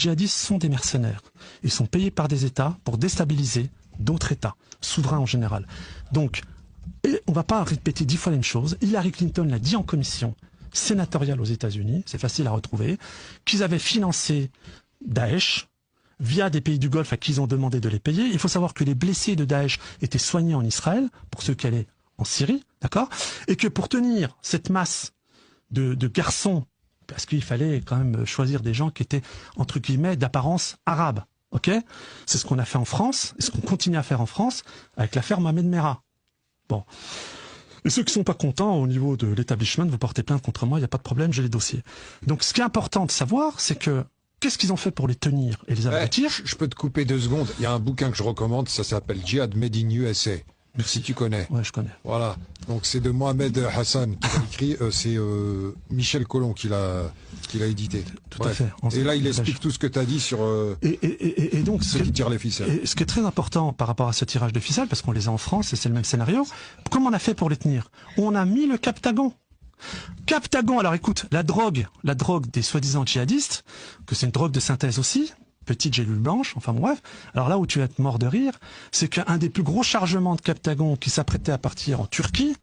djihadistes sont des mercenaires. Ils sont payés par des États pour déstabiliser d'autres États, souverains en général. Donc, et on ne va pas répéter 10 fois la même chose. Hillary Clinton l'a dit en commission sénatoriale aux États-Unis, c'est facile à retrouver, qu'ils avaient financé Daesh via des pays du Golfe à qui ils ont demandé de les payer. Il faut savoir que les blessés de Daesh étaient soignés en Israël, pour ceux qui allaient en Syrie, d'accord? Et que pour tenir cette masse de garçons, parce qu'il fallait quand même choisir des gens qui étaient, entre guillemets, d'apparence arabe, ok? C'est ce qu'on a fait en France, et ce qu'on continue à faire en France, avec l'affaire Mohamed Merah. Bon. Et ceux qui sont pas contents au niveau de l'établissement, vous portez plainte contre moi, il n'y a pas de problème, j'ai les dossiers. Donc ce qui est important de savoir, c'est que qu'est-ce qu'ils ont fait pour les tenir et les abrutir? Je peux te couper 2 secondes. Il y a un bouquin que je recommande, ça s'appelle Jihad Made in USA. Si tu connais. Ouais, je connais. Voilà. Donc c'est de Mohamed Hassan qui l'a écrit. C'est Michel Collomb qui l'a édité. Tout à fait. Et là, il explique tout ce que tu as dit sur et donc ceux qui tirent les ficelles. Et ce qui est très important par rapport à ce tirage de ficelles, parce qu'on les a en France et c'est le même scénario, comment on a fait pour les tenir? On a mis le Captagon. Captagon, alors écoute, la drogue des soi-disant djihadistes, que c'est une drogue de synthèse aussi, petite gélule blanche, enfin bon, bref. Alors là où tu vas être mort de rire, c'est qu'un des plus gros chargements de Captagon qui s'apprêtait à partir en Turquie,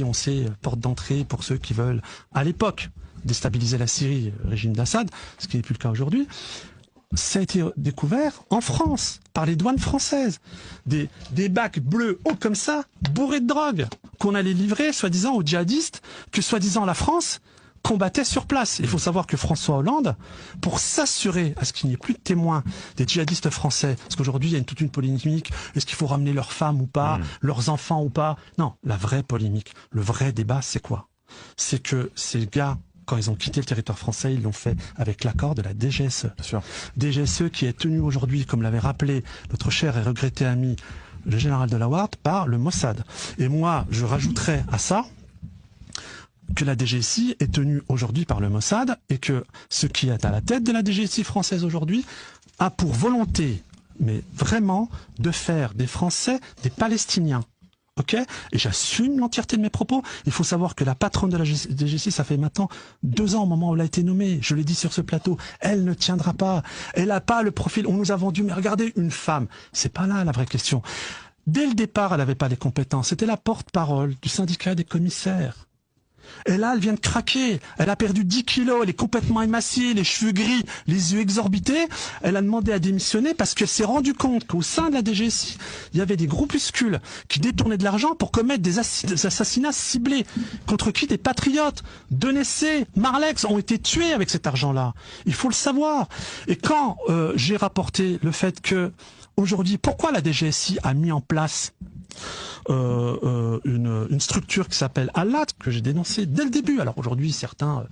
on sait, porte d'entrée pour ceux qui veulent, à l'époque, déstabiliser la Syrie, le régime d'Assad, ce qui n'est plus le cas aujourd'hui, ça a été découvert en France, par les douanes françaises. Des bacs bleus hauts comme ça, bourrés de drogue, qu'on allait livrer, soi-disant, aux djihadistes, que soi-disant la France combattait sur place. Il faut savoir que François Hollande, pour s'assurer à ce qu'il n'y ait plus de témoins des djihadistes français, parce qu'aujourd'hui il y a toute une polémique, est-ce qu'il faut ramener leurs femmes ou pas, leurs enfants ou pas? Non, la vraie polémique, le vrai débat, c'est quoi? C'est que ces gars, quand ils ont quitté le territoire français, ils l'ont fait avec l'accord de la DGSE. Bien sûr. DGSE qui est tenue aujourd'hui, comme l'avait rappelé notre cher et regretté ami, le général de la Ward, par le Mossad. Et moi, je rajouterais à ça que la DGSI est tenue aujourd'hui par le Mossad et que ce qui est à la tête de la DGSI française aujourd'hui a pour volonté, mais vraiment, de faire des Français des Palestiniens. Ok? Et j'assume l'entièreté de mes propos. Il faut savoir que la patronne de la DGSI, ça fait maintenant 2 ans au moment où elle a été nommée. Je l'ai dit sur ce plateau. Elle ne tiendra pas. Elle n'a pas le profil. On nous a vendu, mais regardez, une femme. C'est pas là la vraie question. Dès le départ, elle n'avait pas les compétences. C'était la porte-parole du syndicat des commissaires. Et là, elle vient de craquer. Elle a perdu 10 kilos, elle est complètement émaciée, les cheveux gris, les yeux exorbités. Elle a demandé à démissionner parce qu'elle s'est rendue compte qu'au sein de la DGSI, il y avait des groupuscules qui détournaient de l'argent pour commettre des assassinats ciblés. Contre qui des patriotes, Denessé, Marlex ont été tués avec cet argent-là. Il faut le savoir. Et quand j'ai rapporté le fait que, aujourd'hui, pourquoi la DGSI a mis en place une structure qui s'appelle Al-Lat, que j'ai dénoncé dès le début. Alors aujourd'hui, certains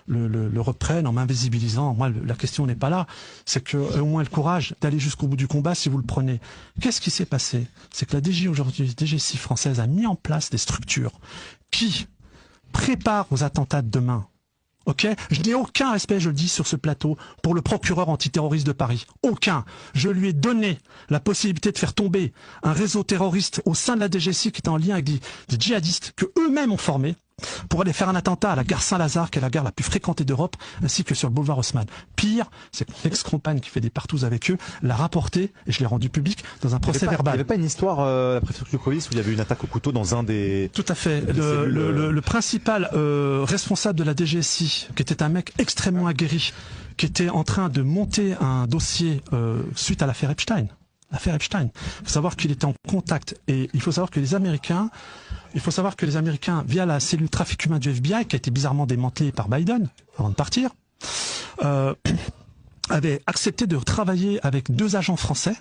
le reprennent en m'invisibilisant. Moi, la question n'est pas là. C'est que au moins le courage d'aller jusqu'au bout du combat si vous le prenez. Qu'est-ce qui s'est passé? C'est que la DGSI française a mis en place des structures qui préparent aux attentats de demain. Ok, je n'ai aucun respect, je le dis sur ce plateau, pour le procureur antiterroriste de Paris. Aucun. Je lui ai donné la possibilité de faire tomber un réseau terroriste au sein de la DGSI qui est en lien avec des djihadistes que eux-mêmes ont formés pour aller faire un attentat à la gare Saint-Lazare, qui est la gare la plus fréquentée d'Europe, ainsi que sur le boulevard Haussmann. Pire, c'est que mon ex-compagne qui fait des partous avec eux l'a rapporté, et je l'ai rendu public, dans un procès verbal. Il n'y avait pas une histoire, la préfecture de police, où il y avait une attaque au couteau dans un des... Tout à fait. Le principal responsable de la DGSI, qui était un mec extrêmement aguerri, qui était en train de monter un dossier suite à l'affaire Epstein. L'affaire Epstein. Il faut savoir qu'il était en contact, et il faut savoir que les Américains, via la cellule trafic humain du FBI, qui a été bizarrement démantelée par Biden avant de partir, avaient accepté de travailler avec 2 agents français,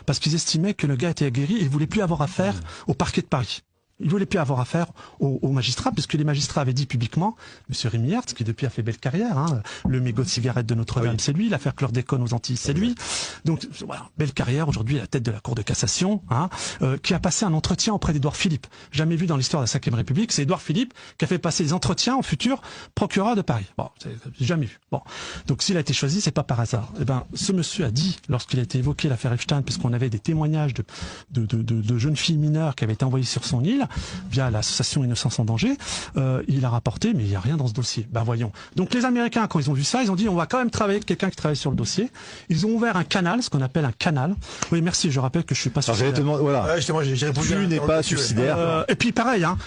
parce qu'ils estimaient que le gars était aguerri et ils voulaient plus avoir affaire au parquet de Paris. Ils ne voulaient plus avoir affaire aux magistrats, puisque les magistrats avaient dit publiquement, M. Rémi Hertz, qui depuis a fait belle carrière, hein, le mégot de cigarette de Notre-Dame, c'est lui, l'affaire chlordécone aux Antilles, c'est lui. Donc voilà, belle carrière, aujourd'hui à la tête de la Cour de cassation, hein, qui a passé un entretien auprès d'Édouard Philippe. Jamais vu dans l'histoire de la Ve République, c'est Édouard Philippe qui a fait passer les entretiens au futur procureur de Paris. Bon, c'est jamais vu. Bon, donc s'il a été choisi, c'est pas par hasard. Eh ben, ce monsieur a dit, lorsqu'il a été évoqué l'affaire Epstein, puisqu'on avait des témoignages de jeunes filles mineures qui avaient été envoyées sur son île, via l'association Innocence en danger, il a rapporté, mais il n'y a rien dans ce dossier. Ben voyons. Donc les Américains, quand ils ont vu ça, ils ont dit on va quand même travailler avec quelqu'un qui travaille sur le dossier. Ils ont ouvert un canal, ce qu'on appelle un canal. Oui, merci, je rappelle que je suis pas suicidaire. Voilà. Justement, j'ai répondu. Tu n'es pas suicidaire. Et puis pareil, hein.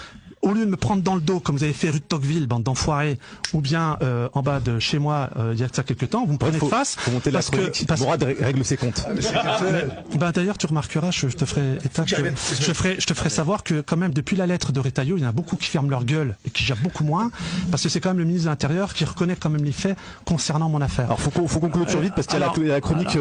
Au lieu de me prendre dans le dos, comme vous avez fait rue de Tocqueville, bande d'enfoirés, ou bien en bas de chez moi, il y a de ça quelques temps, vous me prenez de face. Faut monter la chronique. Mourad règle ses comptes. D'ailleurs, tu remarqueras, je te ferai je te ferai savoir que quand même depuis la lettre de Retailleau, il y en a beaucoup qui ferment leur gueule et qui jappent beaucoup moins, parce que c'est quand même le ministre de l'Intérieur qui reconnaît quand même les faits concernant mon affaire. Alors faut qu'on clôture vite parce qu'il y a la chronique.